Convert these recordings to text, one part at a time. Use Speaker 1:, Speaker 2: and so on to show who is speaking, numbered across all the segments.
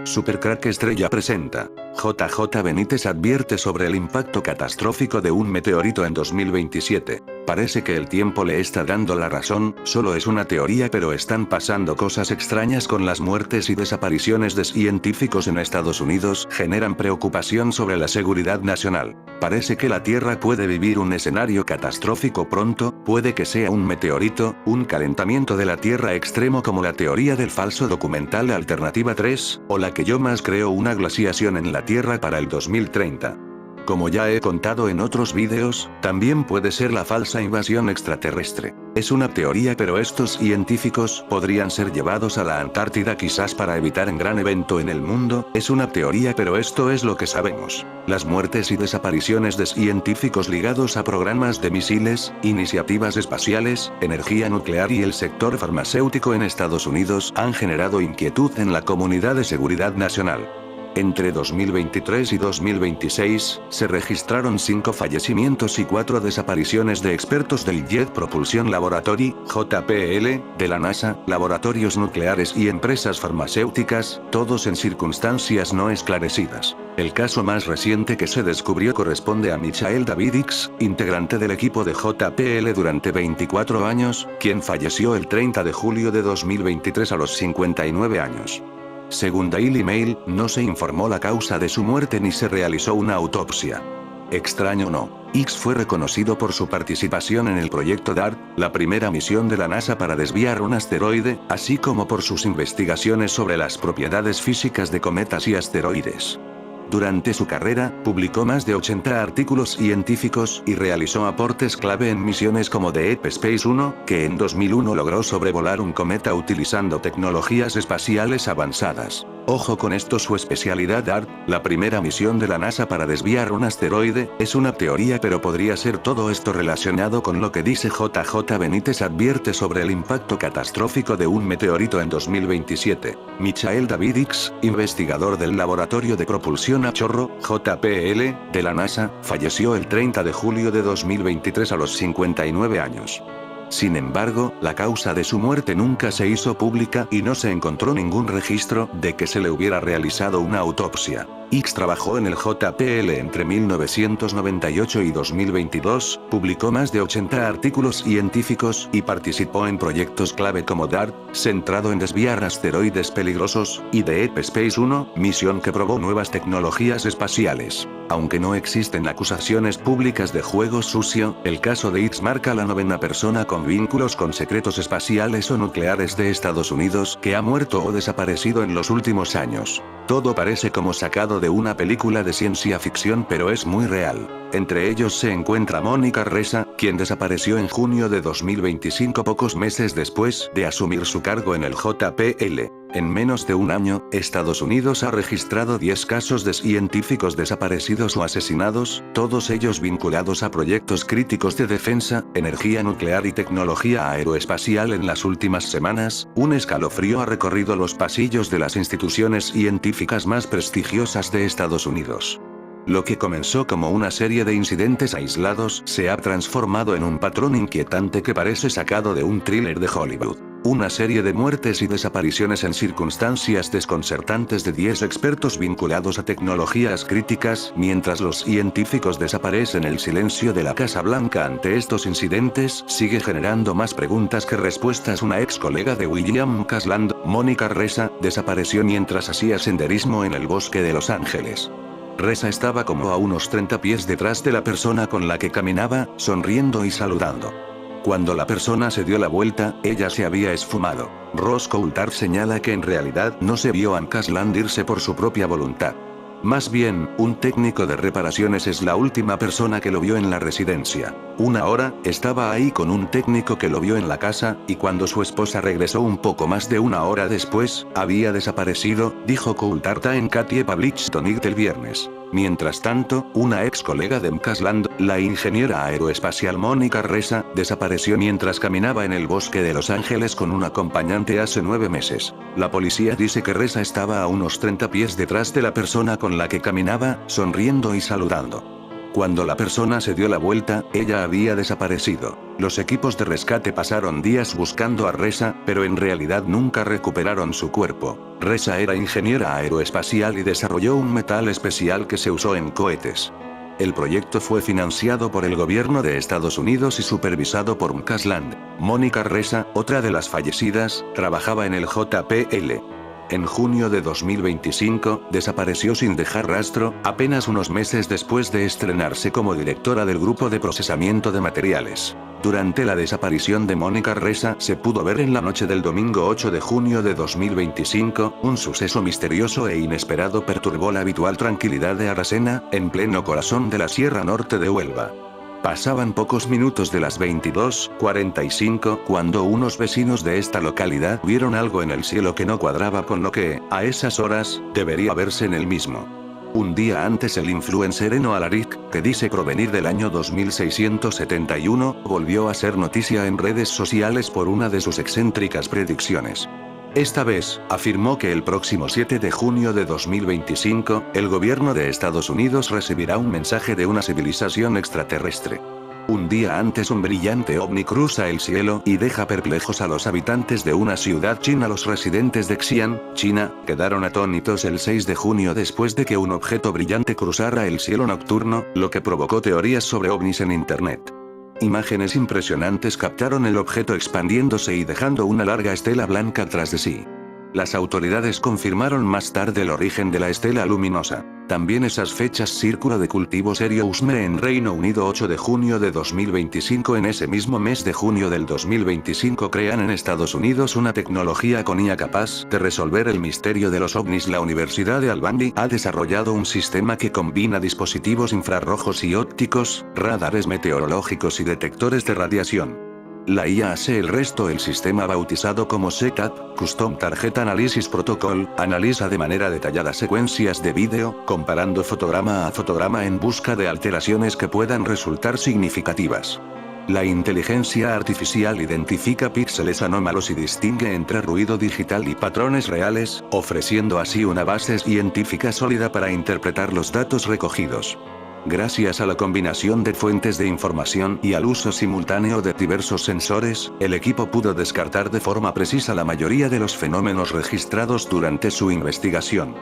Speaker 1: Supercrack Estrella presenta. JJ Benítez advierte sobre el impacto catastrófico de un meteorito en 2027. Parece que el tiempo le está dando la razón, solo es una teoría, pero están pasando cosas extrañas con las muertes y desapariciones de científicos en Estados Unidos, generan preocupación sobre la seguridad nacional. Parece que la Tierra puede vivir un escenario catastrófico pronto, puede que sea un meteorito, un calentamiento de la Tierra extremo como la teoría del falso documental Alternativa 3, o la que yo más creo, una glaciación en la Tierra para el 2030. Como ya he contado en otros vídeos, también puede ser la falsa invasión extraterrestre. Es una teoría, pero estos científicos podrían ser llevados a la Antártida quizás para evitar un gran evento en el mundo. Es una teoría, pero esto es lo que sabemos. Las muertes y desapariciones de científicos ligados a programas de misiles, iniciativas espaciales, energía nuclear y el sector farmacéutico en Estados Unidos han generado inquietud en la comunidad de seguridad nacional. Entre 2023 y 2026, se registraron 5 fallecimientos y 4 desapariciones de expertos del Jet Propulsion Laboratory, JPL, de la NASA, laboratorios nucleares y empresas farmacéuticas, todos en circunstancias no esclarecidas. El caso más reciente que se descubrió corresponde a Michael Davidix, integrante del equipo de JPL durante 24 años, quien falleció el 30 de julio de 2023 a los 59 años. Según Daily Mail, no se informó la causa de su muerte ni se realizó una autopsia. Extraño no. X fue reconocido por su participación en el proyecto DART, la primera misión de la NASA para desviar un asteroide, así como por sus investigaciones sobre las propiedades físicas de cometas y asteroides. Durante su carrera, publicó más de 80 artículos científicos y realizó aportes clave en misiones como Deep Space 1, que en 2001 logró sobrevolar un cometa utilizando tecnologías espaciales avanzadas. Ojo con esto, su especialidad DART, la primera misión de la NASA para desviar un asteroide, es una teoría, pero podría ser todo esto relacionado con lo que dice JJ Benítez advierte sobre el impacto catastrófico de un meteorito en 2027. Michael Davidix, investigador del Laboratorio de Propulsión a Chorro, JPL, de la NASA, falleció el 30 de julio de 2023 a los 59 años. Sin embargo, la causa de su muerte nunca se hizo pública y no se encontró ningún registro de que se le hubiera realizado una autopsia. X trabajó en el JPL entre 1998 y 2022, publicó más de 80 artículos científicos y participó en proyectos clave como DART, centrado en desviar asteroides peligrosos, y Deep Space 1, misión que probó nuevas tecnologías espaciales. Aunque no existen acusaciones públicas de juego sucio, el caso de X marca la 9ª persona con vínculos con secretos espaciales o nucleares de Estados Unidos que ha muerto o desaparecido en los últimos años. Todo parece como sacado de una película de ciencia ficción, pero es muy real. Entre ellos se encuentra Mónica Ressa, quien desapareció en junio de 2025, pocos meses después de asumir su cargo en el JPL. En menos de un año, Estados Unidos ha registrado 10 casos de científicos desaparecidos o asesinados, todos ellos vinculados a proyectos críticos de defensa, energía nuclear y tecnología aeroespacial. En las últimas semanas, un escalofrío ha recorrido los pasillos de las instituciones científicas más prestigiosas de Estados Unidos. Lo que comenzó como una serie de incidentes aislados se ha transformado en un patrón inquietante que parece sacado de un thriller de Hollywood. Una serie de muertes y desapariciones en circunstancias desconcertantes de 10 expertos vinculados a tecnologías críticas. Mientras los científicos desaparecen, el silencio de la Casa Blanca ante estos incidentes sigue generando más preguntas que respuestas. Una ex colega de William Casland, Mónica Ressa, desapareció mientras hacía senderismo en el bosque de Los Ángeles. Ressa estaba como a unos 30 pies detrás de la persona con la que caminaba, sonriendo y saludando. Cuando la persona se dio la vuelta, ella se había esfumado. Ross Coulthard señala que en realidad no se vio a Casland irse por su propia voluntad. Más bien, un técnico de reparaciones es la última persona que lo vio en la residencia. Una hora, estaba ahí con un técnico que lo vio en la casa, y cuando su esposa regresó un poco más de una hora después, había desaparecido, dijo Coulthard en Katie Public Tonight el viernes. Mientras tanto, una ex colega de Casland, la ingeniera aeroespacial Mónica Ressa, desapareció mientras caminaba en el bosque de Los Ángeles con un acompañante hace 9 meses. La policía dice que Ressa estaba a unos 30 pies detrás de la persona con la que caminaba, sonriendo y saludando. Cuando la persona se dio la vuelta, ella había desaparecido. Los equipos de rescate pasaron días buscando a Reza, pero en realidad nunca recuperaron su cuerpo. Reza era ingeniera aeroespacial y desarrolló un metal especial que se usó en cohetes. El proyecto fue financiado por el gobierno de Estados Unidos y supervisado por Mcasland. Mónica Reza, otra de las fallecidas, trabajaba en el JPL. En junio de 2025, desapareció sin dejar rastro, apenas unos meses después de estrenarse como directora del Grupo de Procesamiento de Materiales. Durante la desaparición de Mónica Reza se pudo ver en la noche del domingo 8 de junio de 2025, un suceso misterioso e inesperado perturbó la habitual tranquilidad de Aracena, en pleno corazón de la Sierra Norte de Huelva. Pasaban pocos minutos de las 22:45 cuando unos vecinos de esta localidad vieron algo en el cielo que no cuadraba con lo que, a esas horas, debería verse en el mismo. Un día antes el influencer Eno Alaric, que dice provenir del año 2671, volvió a ser noticia en redes sociales por una de sus excéntricas predicciones. Esta vez, afirmó que el próximo 7 de junio de 2025, el gobierno de Estados Unidos recibirá un mensaje de una civilización extraterrestre. Un día antes un brillante ovni cruza el cielo y deja perplejos a los habitantes de una ciudad china. Los residentes de Xi'an, China, quedaron atónitos el 6 de junio después de que un objeto brillante cruzara el cielo nocturno, lo que provocó teorías sobre ovnis en Internet. Imágenes impresionantes captaron el objeto expandiéndose y dejando una larga estela blanca tras de sí. Las autoridades confirmaron más tarde el origen de la estela luminosa. También esas fechas: Círculo de Cultivo Serio Usme en Reino Unido 8 de junio de 2025. En ese mismo mes de junio del 2025 crean en Estados Unidos una tecnología con IA capaz de resolver el misterio de los ovnis. La Universidad de Albany ha desarrollado un sistema que combina dispositivos infrarrojos y ópticos, radares meteorológicos y detectores de radiación. La IA hace el resto. El sistema, bautizado como Setup, Custom Target Analysis Protocol, analiza de manera detallada secuencias de vídeo, comparando fotograma a fotograma en busca de alteraciones que puedan resultar significativas. La inteligencia artificial identifica píxeles anómalos y distingue entre ruido digital y patrones reales, ofreciendo así una base científica sólida para interpretar los datos recogidos. Gracias a la combinación de fuentes de información y al uso simultáneo de diversos sensores, el equipo pudo descartar de forma precisa la mayoría de los fenómenos registrados durante su investigación.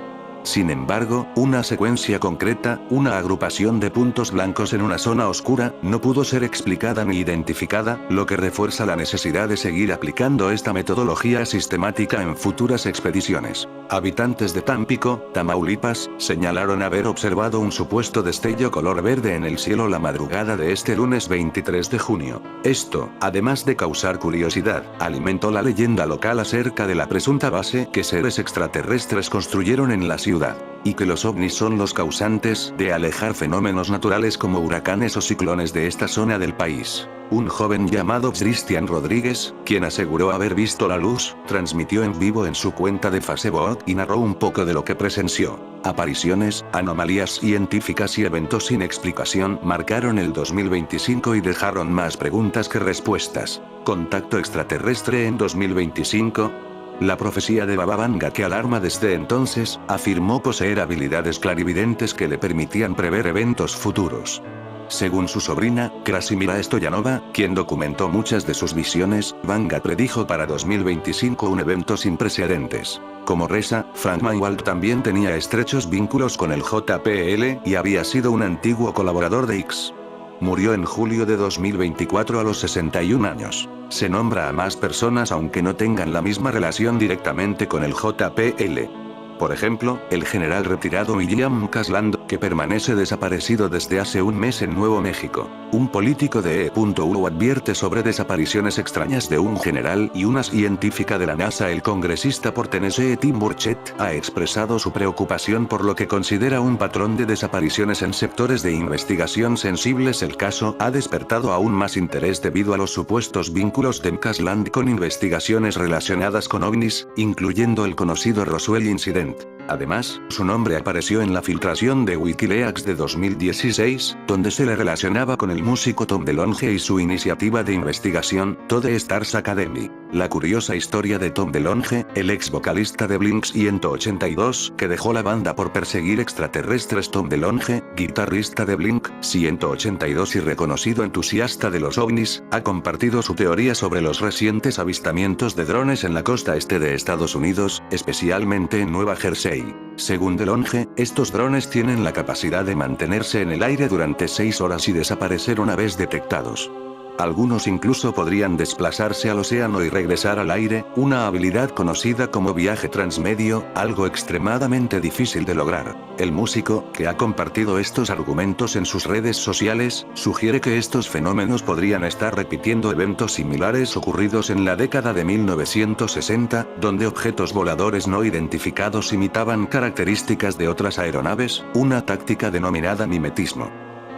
Speaker 1: Sin embargo, una secuencia concreta, una agrupación de puntos blancos en una zona oscura, no pudo ser explicada ni identificada, lo que refuerza la necesidad de seguir aplicando esta metodología sistemática en futuras expediciones. Habitantes de Tampico, Tamaulipas, señalaron haber observado un supuesto destello color verde en el cielo la madrugada de este lunes 23 de junio. Esto, además de causar curiosidad, alimentó la leyenda local acerca de la presunta base que seres extraterrestres construyeron en la ciudad, y que los ovnis son los causantes de alejar fenómenos naturales como huracanes o ciclones de esta zona del país. Un joven llamado Cristian Rodríguez, quien aseguró haber visto la luz, transmitió en vivo en su cuenta de Facebook y narró un poco de lo que presenció. Apariciones, anomalías científicas y eventos sin explicación marcaron el 2025 y dejaron más preguntas que respuestas. Contacto extraterrestre en 2025. La profecía de Baba Vanga, que alarma desde entonces, afirmó poseer habilidades clarividentes que le permitían prever eventos futuros. Según su sobrina, Krasimira Stoyanova, quien documentó muchas de sus visiones, Vanga predijo para 2025 un evento sin precedentes. Como Reza, Frank Maywald también tenía estrechos vínculos con el JPL y había sido un antiguo colaborador de X. Murió en julio de 2024 a los 61 años. Se nombra a más personas aunque no tengan la misma relación directamente con el JPL. Por ejemplo, el general retirado William Mcasland, que permanece desaparecido desde hace un mes en Nuevo México. Un político de E.U. advierte sobre desapariciones extrañas de un general y una científica de la NASA. El congresista por Tennessee Tim Burchett ha expresado su preocupación por lo que considera un patrón de desapariciones en sectores de investigación sensibles. El caso ha despertado aún más interés debido a los supuestos vínculos de Mcasland con investigaciones relacionadas con ovnis, incluyendo el conocido Roswell Incident. Además, su nombre apareció en la filtración de Wikileaks de 2016, donde se le relacionaba con el músico Tom DeLonge y su iniciativa de investigación, Todd Stars Academy. La curiosa historia de Tom DeLonge, el ex vocalista de Blink-182, que dejó la banda por perseguir extraterrestres. Tom DeLonge, guitarrista de Blink-182 y reconocido entusiasta de los ovnis, ha compartido su teoría sobre los recientes avistamientos de drones en la costa este de Estados Unidos, especialmente en Nueva Jersey. Según DeLonge, estos drones tienen la capacidad de mantenerse en el aire durante 6 horas y desaparecer una vez detectados. Algunos incluso podrían desplazarse al océano y regresar al aire, una habilidad conocida como viaje transmedio, algo extremadamente difícil de lograr. El músico, que ha compartido estos argumentos en sus redes sociales, sugiere que estos fenómenos podrían estar repitiendo eventos similares ocurridos en la década de 1960, donde objetos voladores no identificados imitaban características de otras aeronaves, una táctica denominada mimetismo.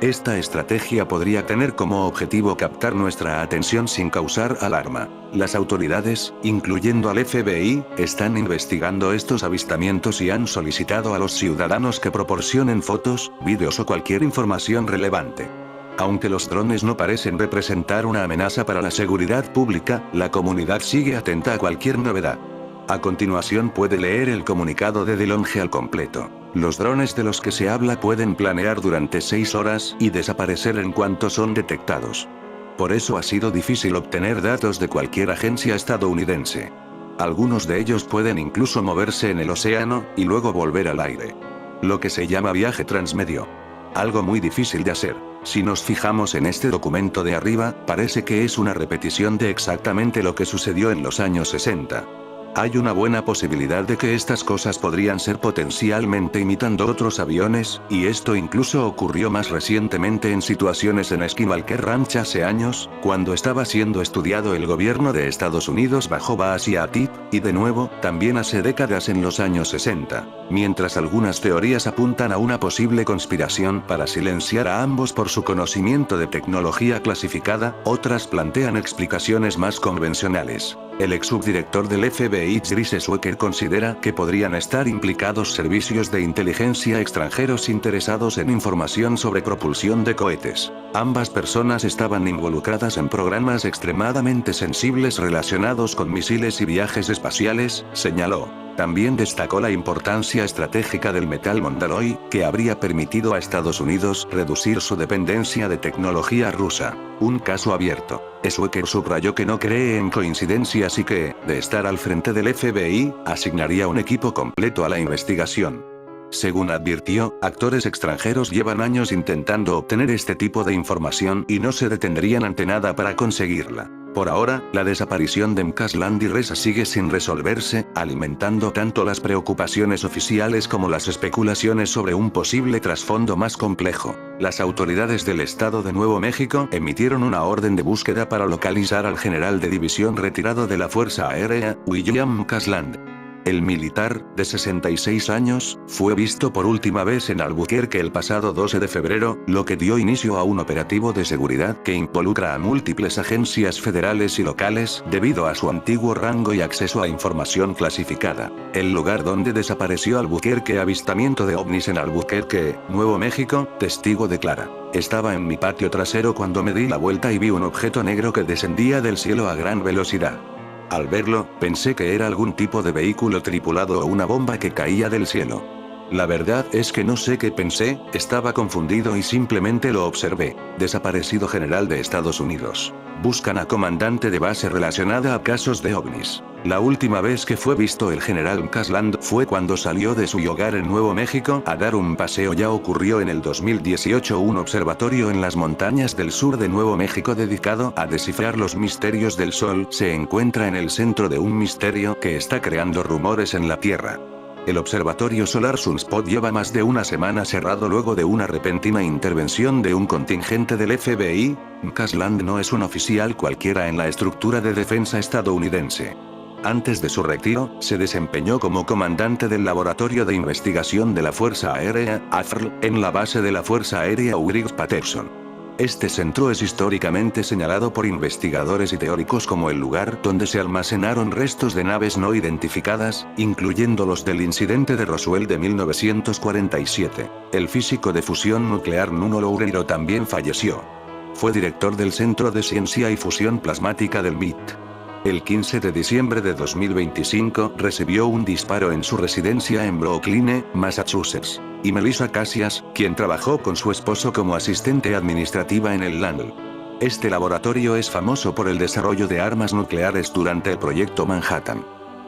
Speaker 1: Esta estrategia podría tener como objetivo captar nuestra atención sin causar alarma. Las autoridades, incluyendo al FBI, están investigando estos avistamientos y han solicitado a los ciudadanos que proporcionen fotos, vídeos o cualquier información relevante. Aunque los drones no parecen representar una amenaza para la seguridad pública, la comunidad sigue atenta a cualquier novedad. A continuación puede leer el comunicado de DeLonge al completo. Los drones de los que se habla pueden planear durante 6 horas y desaparecer en cuanto son detectados. Por eso ha sido difícil obtener datos de cualquier agencia estadounidense. Algunos de ellos pueden incluso moverse en el océano y luego volver al aire. Lo que se llama viaje transmedio. Algo muy difícil de hacer. Si nos fijamos en este documento de arriba, parece que es una repetición de exactamente lo que sucedió en los años 60. Hay una buena posibilidad de que estas cosas podrían ser potencialmente imitando otros aviones, y esto incluso ocurrió más recientemente en situaciones en Skinwalker Ranch hace años, cuando estaba siendo estudiado el gobierno de Estados Unidos bajo Baath-Yatif, y de nuevo, también hace décadas en los años 60. Mientras algunas teorías apuntan a una posible conspiración para silenciar a ambos por su conocimiento de tecnología clasificada, otras plantean explicaciones más convencionales. El ex subdirector del FBI Chris Swecker considera que podrían estar implicados servicios de inteligencia extranjeros interesados en información sobre propulsión de cohetes. Ambas personas estaban involucradas en programas extremadamente sensibles relacionados con misiles y viajes espaciales, señaló. También destacó la importancia estratégica del metal Mondaloy, que habría permitido a Estados Unidos reducir su dependencia de tecnología rusa. Un caso abierto. Swecker subrayó que no cree en coincidencias y que, de estar al frente del FBI, asignaría un equipo completo a la investigación. Según advirtió, actores extranjeros llevan años intentando obtener este tipo de información y no se detendrían ante nada para conseguirla. Por ahora, la desaparición de MK Landy Reza sigue sin resolverse, alimentando tanto las preocupaciones oficiales como las especulaciones sobre un posible trasfondo más complejo. Las autoridades del estado de Nuevo México emitieron una orden de búsqueda para localizar al general de división retirado de la Fuerza Aérea, William MK Landy. El militar, de 66 años, fue visto por última vez en Albuquerque el pasado 12 de febrero, lo que dio inicio a un operativo de seguridad que involucra a múltiples agencias federales y locales, debido a su antiguo rango y acceso a información clasificada. El lugar donde desapareció Albuquerque. Avistamiento de ovnis en Albuquerque, Nuevo México, testigo declara. Estaba en mi patio trasero cuando me di la vuelta y vi un objeto negro que descendía del cielo a gran velocidad. Al verlo, pensé que era algún tipo de vehículo tripulado o una bomba que caía del cielo. La verdad es que no sé qué pensé, estaba confundido y simplemente lo observé. Desaparecido general de Estados Unidos. Buscan a comandante de base relacionada a casos de ovnis. La última vez que fue visto el general MK Landy fue cuando salió de su hogar en Nuevo México a dar un paseo. Ya ocurrió en el 2018 un observatorio en las montañas del sur de Nuevo México dedicado a descifrar los misterios del Sol. Se encuentra en el centro de un misterio que está creando rumores en la Tierra. El observatorio solar Sunspot lleva más de una semana cerrado luego de una repentina intervención de un contingente del FBI. MK Landy no es un oficial cualquiera en la estructura de defensa estadounidense. Antes de su retiro, se desempeñó como comandante del Laboratorio de Investigación de la Fuerza Aérea, AFRL, en la base de la Fuerza Aérea Ulrich-Patterson. Este centro es históricamente señalado por investigadores y teóricos como el lugar donde se almacenaron restos de naves no identificadas, incluyendo los del incidente de Roswell de 1947. El físico de fusión nuclear Nuno Loureiro también falleció. Fue director del Centro de Ciencia y Fusión Plasmática del MIT. El 15 de diciembre de 2025 recibió un disparo en su residencia en Brookline, Massachusetts. Y Melissa Cassias, quien trabajó con su esposo como asistente administrativa en el LANL. Este laboratorio es famoso por el desarrollo de armas nucleares durante el proyecto Manhattan.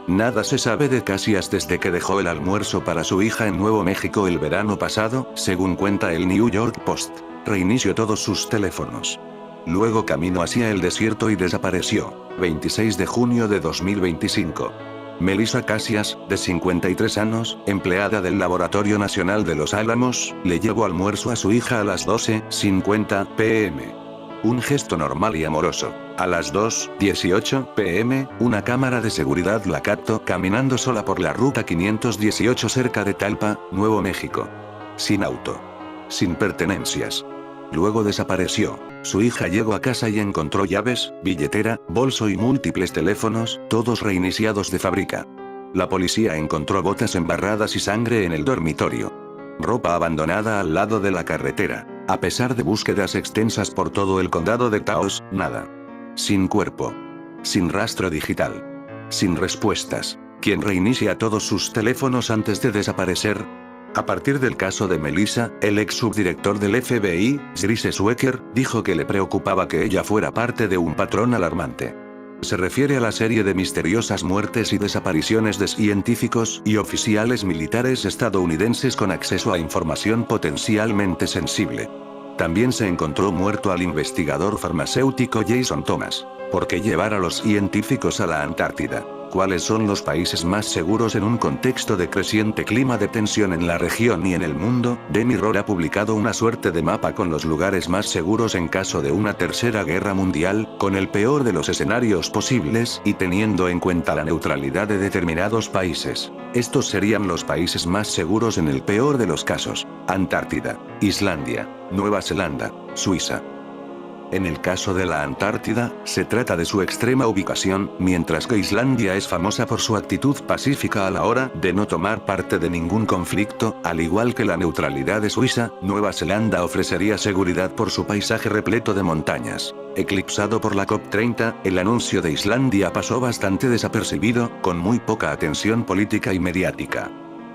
Speaker 1: Nada se sabe de Cassias desde que dejó el almuerzo para su hija en Nuevo México el verano pasado, según cuenta el New York Post. Reinició todos sus teléfonos. Luego caminó hacia el desierto y desapareció. 26 de junio de 2025. Melissa Cassias, de 53 años, empleada del Laboratorio Nacional de Los Álamos, le llevó almuerzo a su hija a las 12:50 p.m. Un gesto normal y amoroso. A las 2:18 p.m., una cámara de seguridad la captó caminando sola por la ruta 518 cerca de Talpa, Nuevo México. Sin auto. Sin pertenencias. Luego desapareció. Su hija llegó a casa y encontró llaves, billetera, bolso y múltiples teléfonos, todos reiniciados de fábrica. La policía encontró botas embarradas y sangre en el dormitorio. Ropa abandonada al lado de la carretera. A pesar de búsquedas extensas por todo el condado de Taos, nada. Sin cuerpo. Sin rastro digital. Sin respuestas. ¿Quién reinicia todos sus teléfonos antes de desaparecer? A partir del caso de Melissa, el ex subdirector del FBI, Chris Swecker, dijo que le preocupaba que ella fuera parte de un patrón alarmante. Se refiere a la serie de misteriosas muertes y desapariciones de científicos y oficiales militares estadounidenses con acceso a información potencialmente sensible. También se encontró muerto al investigador farmacéutico Jason Thomas. ¿Por qué llevar a los científicos a la Antártida? ¿Cuáles son los países más seguros en un contexto de creciente clima de tensión en la región y en el mundo? The Mirror ha publicado una suerte de mapa con los lugares más seguros en caso de una tercera guerra mundial, con el peor de los escenarios posibles y teniendo en cuenta la neutralidad de determinados países. Estos serían los países más seguros en el peor de los casos: Antártida, Islandia, Nueva Zelanda, Suiza. En el caso de la Antártida, se trata de su extrema ubicación, mientras que Islandia es famosa por su actitud pacífica a la hora de no tomar parte de ningún conflicto, al igual que la neutralidad de Suiza. Nueva Zelanda ofrecería seguridad por su paisaje repleto de montañas. Eclipsado por la COP30, el anuncio de Islandia pasó bastante desapercibido, con muy poca atención política y mediática.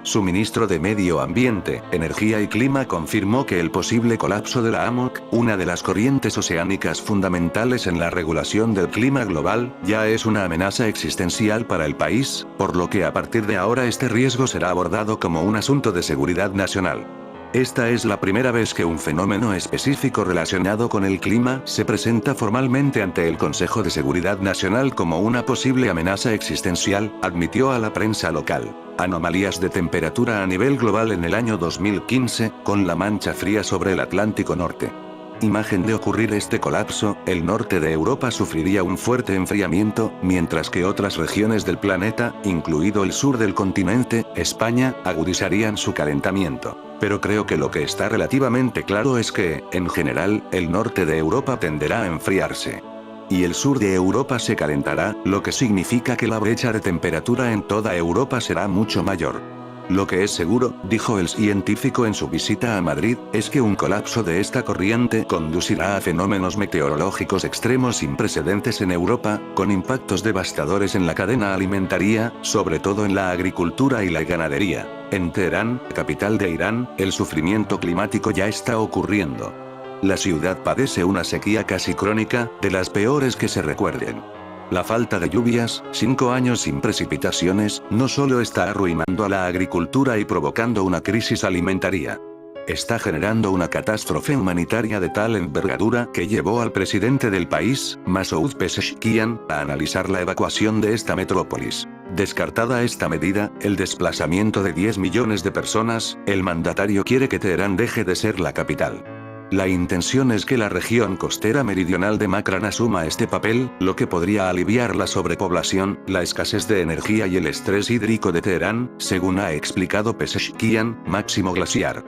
Speaker 1: Su ministro de Medio Ambiente, Energía y Clima confirmó que el posible colapso de la AMOC, una de las corrientes oceánicas fundamentales en la regulación del clima global, ya es una amenaza existencial para el país, por lo que a partir de ahora este riesgo será abordado como un asunto de seguridad nacional. Esta es la primera vez que un fenómeno específico relacionado con el clima se presenta formalmente ante el Consejo de Seguridad Nacional como una posible amenaza existencial, admitió a la prensa local. Anomalías de temperatura a nivel global en el año 2015, con la mancha fría sobre el Atlántico Norte. Imagen de ocurrir este colapso, el norte de Europa sufriría un fuerte enfriamiento, mientras que otras regiones del planeta, incluido el sur del continente, España, agudizarían su calentamiento. Pero creo que lo que está relativamente claro es que, en general, el norte de Europa tenderá a enfriarse. Y el sur de Europa se calentará, lo que significa que la brecha de temperatura en toda Europa será mucho mayor. Lo que es seguro, dijo el científico en su visita a Madrid, es que un colapso de esta corriente conducirá a fenómenos meteorológicos extremos sin precedentes en Europa, con impactos devastadores en la cadena alimentaria, sobre todo en la agricultura y la ganadería. En Teherán, capital de Irán, el sufrimiento climático ya está ocurriendo. La ciudad padece una sequía casi crónica, de las peores que se recuerden. La falta de lluvias, 5 años sin precipitaciones, no solo está arruinando a la agricultura y provocando una crisis alimentaria. Está generando una catástrofe humanitaria de tal envergadura que llevó al presidente del país, Masoud Pezeshkian, a analizar la evacuación de esta metrópolis. Descartada esta medida, el desplazamiento de 10 millones de personas, el mandatario quiere que Teherán deje de ser la capital. La intención es que la región costera meridional de Makran asuma este papel, lo que podría aliviar la sobrepoblación, la escasez de energía y el estrés hídrico de Teherán, según ha explicado Pezeshkian, máximo glaciar.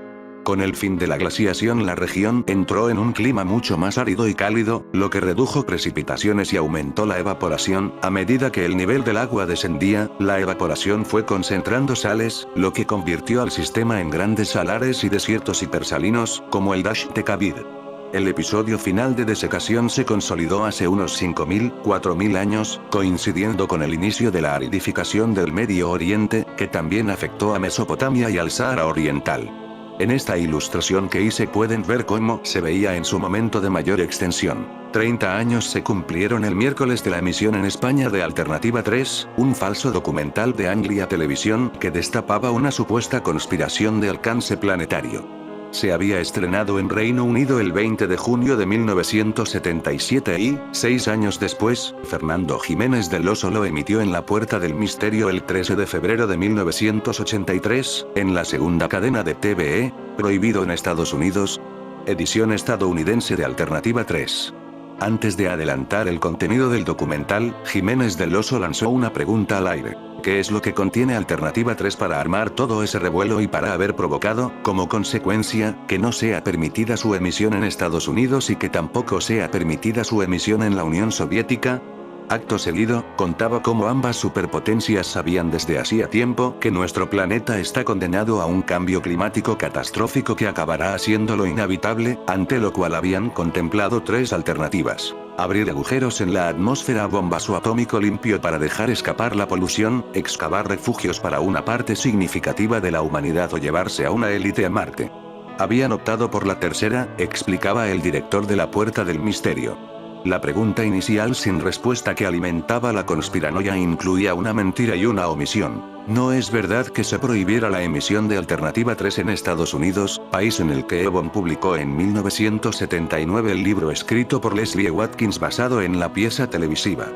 Speaker 1: Con el fin de la glaciación la región entró en un clima mucho más árido y cálido, lo que redujo precipitaciones y aumentó la evaporación. A medida que el nivel del agua descendía, la evaporación fue concentrando sales, lo que convirtió al sistema en grandes salares y desiertos hipersalinos, como el Dasht-e Kabir. El episodio final de desecación se consolidó hace unos 5.000, 4.000 años, coincidiendo con el inicio de la aridificación del Medio Oriente, que también afectó a Mesopotamia y al Sahara Oriental. En esta ilustración que hice pueden ver cómo se veía en su momento de mayor extensión. 30 años se cumplieron el miércoles de la emisión en España de Alternativa 3, un falso documental de Anglia Televisión que destapaba una supuesta conspiración de alcance planetario. Se había estrenado en Reino Unido el 20 de junio de 1977 y, 6 años después, Fernando Jiménez del Oso lo emitió en La Puerta del Misterio el 13 de febrero de 1983, en la segunda cadena de TVE, prohibido en Estados Unidos. Edición estadounidense de Alternativa 3. Antes de adelantar el contenido del documental, Jiménez del Oso lanzó una pregunta al aire. ¿Qué es lo que contiene Alternativa 3 para armar todo ese revuelo y para haber provocado, como consecuencia, que no sea permitida su emisión en Estados Unidos y que tampoco sea permitida su emisión en la Unión Soviética? Acto seguido, contaba cómo ambas superpotencias sabían desde hacía tiempo que nuestro planeta está condenado a un cambio climático catastrófico que acabará haciéndolo inhabitable, ante lo cual habían contemplado 3 alternativas. Abrir agujeros en la atmósfera a bombazo atómico limpio para dejar escapar la polución, excavar refugios para una parte significativa de la humanidad o llevarse a una élite a Marte. Habían optado por la tercera, explicaba el director de La Puerta del Misterio. La pregunta inicial sin respuesta que alimentaba la conspiranoia incluía una mentira y una omisión. No es verdad que se prohibiera la emisión de Alternativa 3 en Estados Unidos, país en el que Evan publicó en 1979 el libro escrito por Leslie Watkins basado en la pieza televisiva.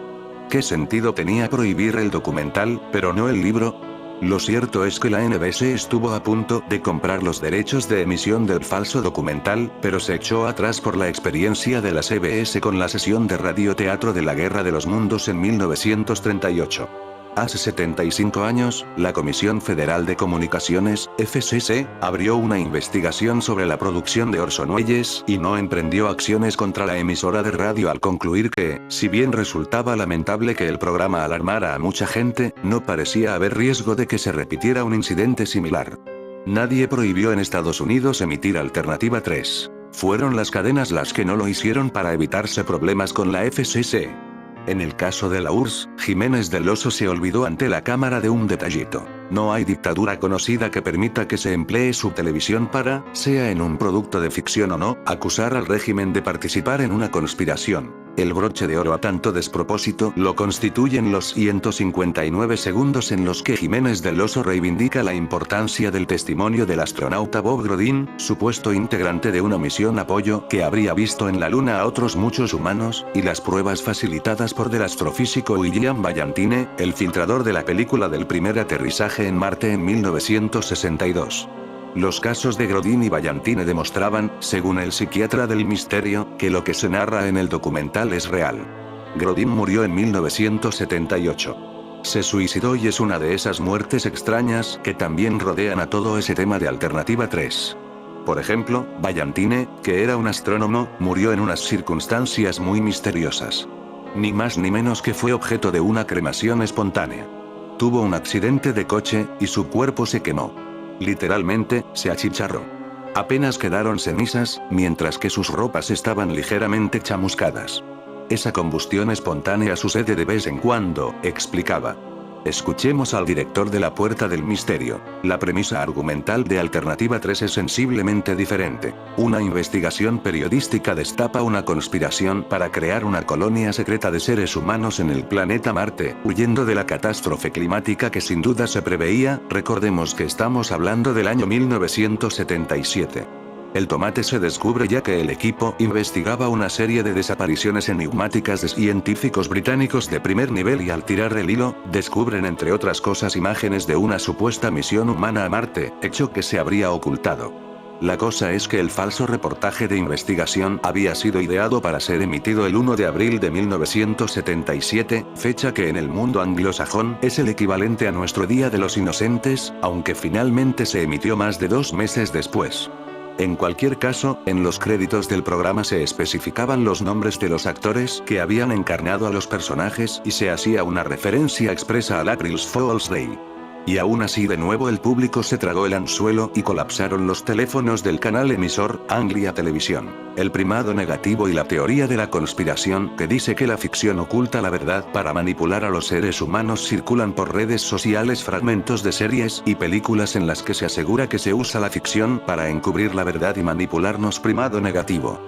Speaker 1: ¿Qué sentido tenía prohibir el documental, pero no el libro? Lo cierto es que la NBC estuvo a punto de comprar los derechos de emisión del falso documental, pero se echó atrás por la experiencia de la CBS con la sesión de radioteatro de la Guerra de los Mundos en 1938. Hace 75 años, la Comisión Federal de Comunicaciones, FCC, abrió una investigación sobre la producción de Orson Welles y no emprendió acciones contra la emisora de radio al concluir que, si bien resultaba lamentable que el programa alarmara a mucha gente, no parecía haber riesgo de que se repitiera un incidente similar. Nadie prohibió en Estados Unidos emitir Alternativa 3. Fueron las cadenas las que no lo hicieron para evitarse problemas con la FCC. En el caso de la URSS, Jiménez del Oso se olvidó ante la cámara de un detallito. No hay dictadura conocida que permita que se emplee su televisión para, sea en un producto de ficción o no, acusar al régimen de participar en una conspiración. El broche de oro a tanto despropósito lo constituyen los 159 segundos en los que Jiménez del Oso reivindica la importancia del testimonio del astronauta Bob Grodin, supuesto integrante de una misión Apollo que habría visto en la Luna a otros muchos humanos, y las pruebas facilitadas por del astrofísico William Ballantine, el filtrador de la película del primer aterrizaje en Marte en 1962. Los casos de Grodin y Ballantine demostraban, según el psiquiatra del misterio, que lo que se narra en el documental es real. Grodin murió en 1978. Se suicidó y es una de esas muertes extrañas que también rodean a todo ese tema de Alternativa 3. Por ejemplo, Ballantine, que era un astrónomo, murió en unas circunstancias muy misteriosas. Ni más ni menos que fue objeto de una cremación espontánea. Tuvo un accidente de coche, y su cuerpo se quemó. Literalmente, se achicharró. Apenas quedaron cenizas, mientras que sus ropas estaban ligeramente chamuscadas. Esa combustión espontánea sucede de vez en cuando, explicaba. Escuchemos al director de La Puerta del Misterio. La premisa argumental de Alternativa 3 es sensiblemente diferente. Una investigación periodística destapa una conspiración para crear una colonia secreta de seres humanos en el planeta Marte, huyendo de la catástrofe climática que sin duda se preveía. Recordemos que estamos hablando del año 1977. El tomate se descubre ya que el equipo investigaba una serie de desapariciones enigmáticas de científicos británicos de primer nivel y al tirar el hilo, descubren entre otras cosas imágenes de una supuesta misión humana a Marte, hecho que se habría ocultado. La cosa es que el falso reportaje de investigación había sido ideado para ser emitido el 1 de abril de 1977, fecha que en el mundo anglosajón es el equivalente a nuestro Día de los Inocentes, aunque finalmente se emitió más de 2 meses después. En cualquier caso, en los créditos del programa se especificaban los nombres de los actores que habían encarnado a los personajes y se hacía una referencia expresa al April Fool's Day. Y aún así de nuevo el público se tragó el anzuelo y colapsaron los teléfonos del canal emisor, Anglia Televisión. El primado negativo y la teoría de la conspiración que dice que la ficción oculta la verdad para manipular a los seres humanos circulan por redes sociales fragmentos de series y películas en las que se asegura que se usa la ficción para encubrir la verdad y manipularnos. Primado negativo.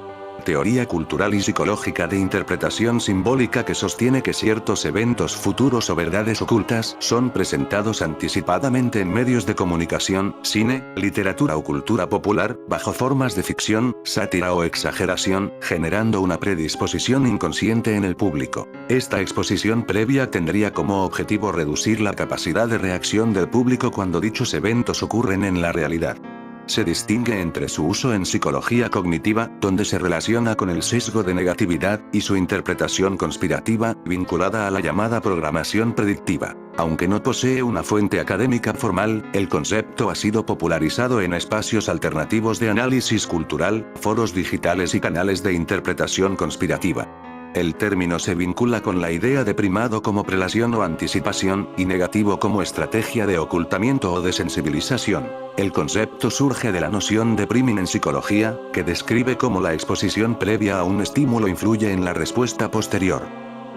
Speaker 1: Teoría cultural y psicológica de interpretación simbólica que sostiene que ciertos eventos futuros o verdades ocultas son presentados anticipadamente en medios de comunicación, cine, literatura o cultura popular, bajo formas de ficción, sátira o exageración, generando una predisposición inconsciente en el público. Esta exposición previa tendría como objetivo reducir la capacidad de reacción del público cuando dichos eventos ocurren en la realidad. Se distingue entre su uso en psicología cognitiva, donde se relaciona con el sesgo de negatividad, y su interpretación conspirativa, vinculada a la llamada programación predictiva. Aunque no posee una fuente académica formal, el concepto ha sido popularizado en espacios alternativos de análisis cultural, foros digitales y canales de interpretación conspirativa. El término se vincula con la idea de primado como prelación o anticipación, y negativo como estrategia de ocultamiento o desensibilización. El concepto surge de la noción de priming en psicología, que describe cómo la exposición previa a un estímulo influye en la respuesta posterior.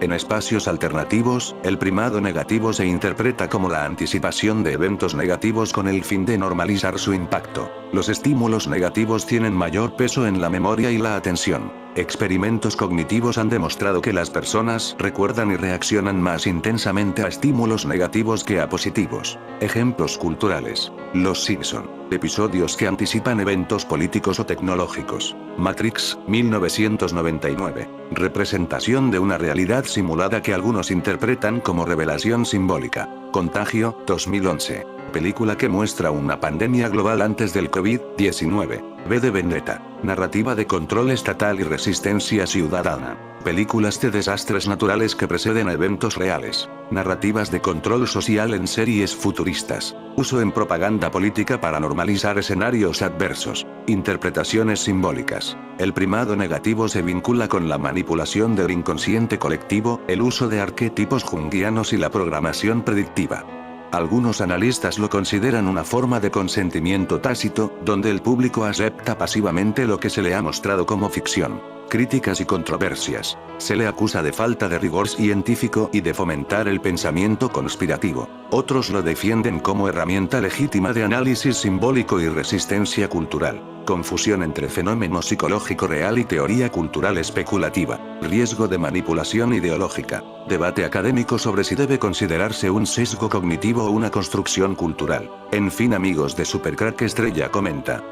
Speaker 1: En espacios alternativos, el primado negativo se interpreta como la anticipación de eventos negativos con el fin de normalizar su impacto. Los estímulos negativos tienen mayor peso en la memoria y la atención. Experimentos cognitivos han demostrado que las personas recuerdan y reaccionan más intensamente a estímulos negativos que a positivos. Ejemplos culturales: Los Simpson. Episodios que anticipan eventos políticos o tecnológicos. Matrix, 1999. Representación de una realidad simulada que algunos interpretan como revelación simbólica. Contagio, 2011. Película que muestra una pandemia global antes del COVID-19. V de Vendetta. Narrativa de control estatal y resistencia ciudadana. Películas de desastres naturales que preceden a eventos reales. Narrativas de control social en series futuristas. Uso en propaganda política para normalizar escenarios adversos. Interpretaciones simbólicas. El primado negativo se vincula con la manipulación del inconsciente colectivo, el uso de arquetipos junguianos y la programación predictiva. Algunos analistas lo consideran una forma de consentimiento tácito, donde el público acepta pasivamente lo que se le ha mostrado como ficción. Críticas y controversias. Se le acusa de falta de rigor científico y de fomentar el pensamiento conspirativo. Otros lo defienden como herramienta legítima de análisis simbólico y resistencia cultural. Confusión entre fenómeno psicológico real y teoría cultural especulativa. Riesgo de manipulación ideológica. Debate académico sobre si debe considerarse un sesgo cognitivo o una construcción cultural. En fin, amigos de Supercrack Estrella comenta.